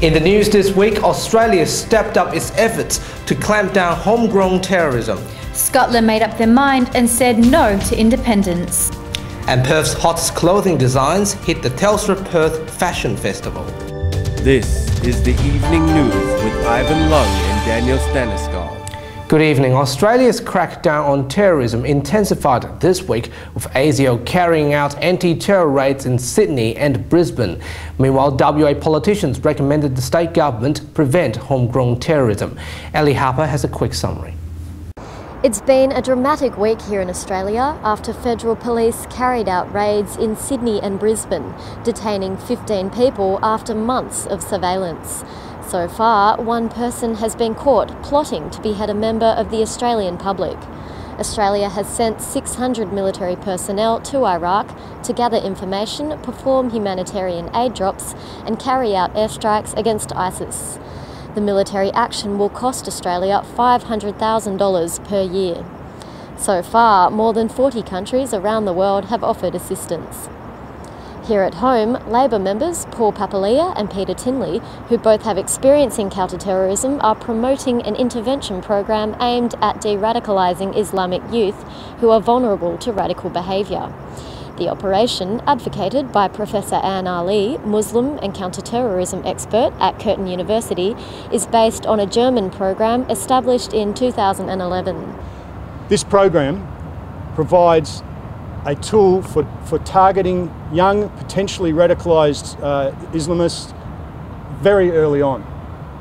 In the news this week, Australia stepped up its efforts to clamp down homegrown terrorism. Scotland made up their mind and said no to independence. And Perth's hottest clothing designs hit the Telstra Perth Fashion Festival. This is the Evening News with Ivan Leung and Daniel Stanislaw. Good evening. Australia's crackdown on terrorism intensified this week, with ASIO carrying out anti-terror raids in Sydney and Brisbane. Meanwhile, WA politicians recommended the state government prevent homegrown terrorism. Ellie Harper has a quick summary. It's been a dramatic week here in Australia after federal police carried out raids in Sydney and Brisbane, detaining 15 people after months of surveillance. So far, one person has been caught plotting to behead a member of the Australian public. Australia has sent 600 military personnel to Iraq to gather information, perform humanitarian aid drops and carry out airstrikes against ISIS. The military action will cost Australia $500,000 per year. So far, more than 40 countries around the world have offered assistance. Here at home, Labor members Paul Papalia and Peter Tinley, who both have experience in counter-terrorism, are promoting an intervention program aimed at de-radicalising Islamic youth who are vulnerable to radical behaviour. The operation, advocated by Professor Anne Ali, Muslim and counter-terrorism expert at Curtin University, is based on a German program established in 2011. This program provides a tool for targeting young, potentially radicalised Islamists very early on,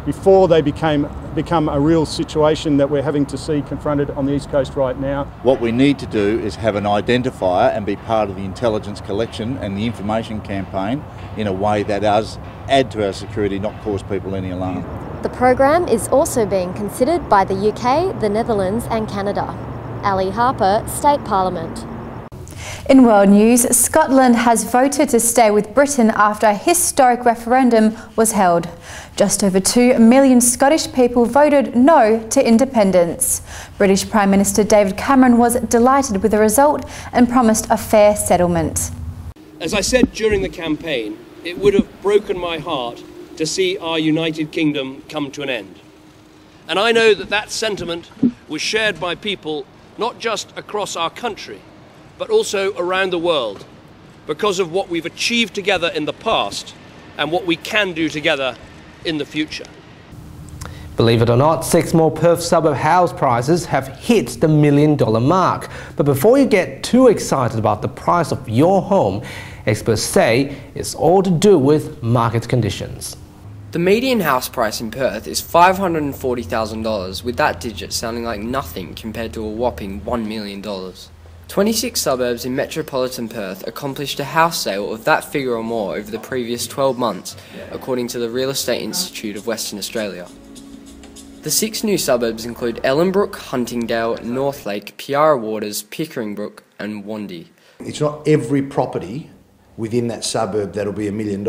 before they become a real situation that we're having to see confronted on the East Coast right now. What we need to do is have an identifier and be part of the intelligence collection and the information campaign in a way that does add to our security, not cause people any alarm. The program is also being considered by the UK, the Netherlands and Canada. Ali Harper, State Parliament. In world news, Scotland has voted to stay with Britain after a historic referendum was held. Just over 2 million Scottish people voted no to independence. British Prime Minister David Cameron was delighted with the result and promised a fair settlement. As I said during the campaign, it would have broken my heart to see our United Kingdom come to an end. And I know that that sentiment was shared by people not just across our country, but also around the world, because of what we've achieved together in the past and what we can do together in the future. Believe it or not, 6 more Perth suburb house prices have hit the $1 million mark. But before you get too excited about the price of your home, experts say it's all to do with market conditions. The median house price in Perth is $540,000, with that digit sounding like nothing compared to a whopping $1 million. 26 suburbs in metropolitan Perth accomplished a house sale of that figure or more over the previous 12 months, according to the Real Estate Institute of Western Australia. The 6 new suburbs include Ellenbrook, Huntingdale, Northlake, Piara Waters, Pickering Brook and Wandy. It's not every property within that suburb that'll be $1 million,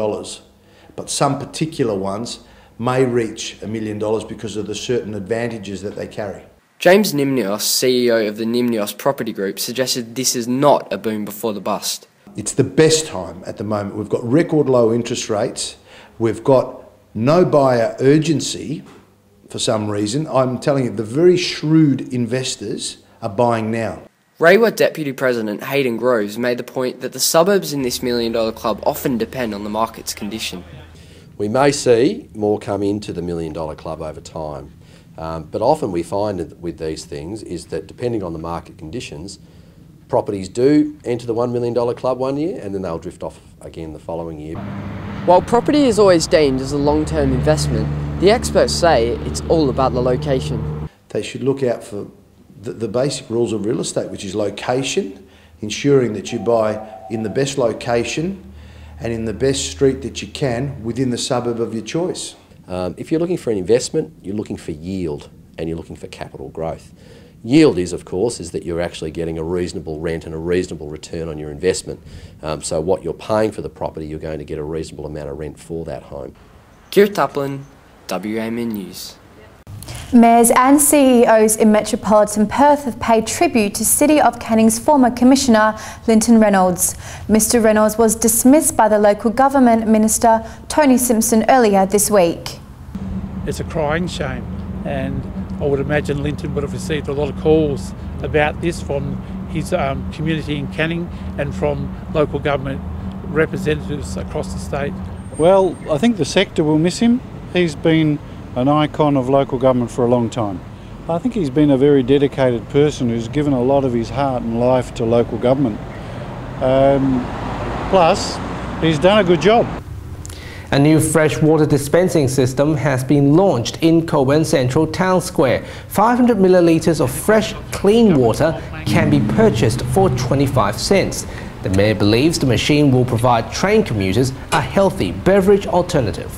but some particular ones may reach $1 million because of the certain advantages that they carry. James Nimnios, CEO of the Nimnios Property Group, suggested this is not a boom before the bust. It's the best time at the moment. We've got record low interest rates. We've got no buyer urgency for some reason. I'm telling you, the very shrewd investors are buying now. Rewa Deputy President Hayden Groves made the point that the suburbs in this $1 million club often depend on the market's condition. We may see more come into the $1 million club over time. But often we find with these things is that depending on the market conditions, properties do enter the $1 million club one year and then they'll drift off again the following year. While property is always deemed as a long-term investment, the experts say it's all about the location. They should look out for the basic rules of real estate, which is location, ensuring that you buy in the best location and in the best street that you can within the suburb of your choice. If you're looking for an investment, you're looking for yield and you're looking for capital growth. Yield is, of course, is that you're actually getting a reasonable rent and a reasonable return on your investment. So what you're paying for the property, you're going to get a reasonable amount of rent for that home. Kierath, Taplin, WAMN News. Mayors and CEOs in metropolitan Perth have paid tribute to City of Canning's former Commissioner, Linton Reynolds. Mr Reynolds was dismissed by the local government minister, Tony Simpson, earlier this week. It's a crying shame, and I would imagine Linton would have received a lot of calls about this from his community in Canning and from local government representatives across the state. Well, I think the sector will miss him. He's been an icon of local government for a long time. I think he's been a very dedicated person who's given a lot of his heart and life to local government. Plus, he's done a good job. A new freshwater dispensing system has been launched in Cockburn Central Town Square. 500 millilitres of fresh, clean water can be purchased for 25 cents. The Mayor believes the machine will provide train commuters a healthy beverage alternative.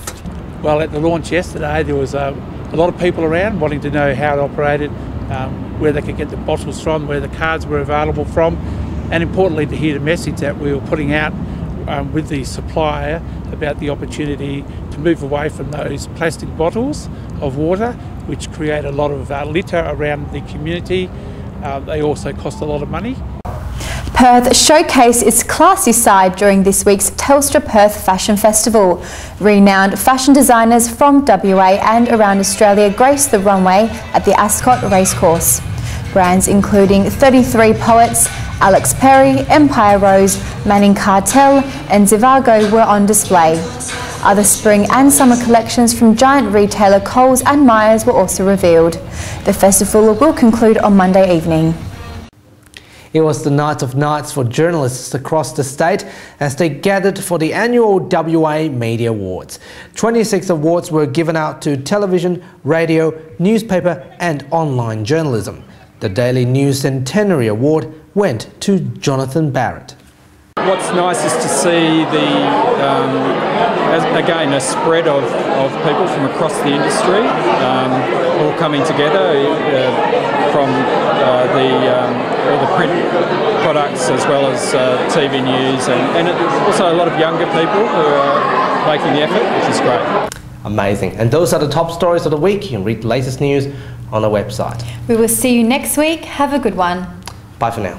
Well, at the launch yesterday, there was a lot of people around wanting to know how it operated, where they could get the bottles from, where the cards were available from, and importantly to hear the message that we were putting out with the supplier about the opportunity to move away from those plastic bottles of water, which create a lot of litter around the community. They also cost a lot of money. Perth showcased its classy side during this week's Telstra Perth Fashion Festival. Renowned fashion designers from WA and around Australia graced the runway at the Ascot Racecourse. Brands including 33 Poets, Alex Perry, Empire Rose, Manning Cartel and Zivago were on display. Other spring and summer collections from giant retailer Coles and Myers were also revealed. The festival will conclude on Monday evening. It was the night of nights for journalists across the state as they gathered for the annual WA Media Awards. 26 awards were given out to television, radio, newspaper and online journalism. The Daily News Centenary Award went to Jonathan Barrett. What's nice is to see again a spread of people from across the industry all coming together from all the print products as well as TV news and also a lot of younger people who are making the effort, which is great. Amazing. And those are the top stories of the week. You can read the latest news on our website. We will see you next week. Have a good one. Bye for now.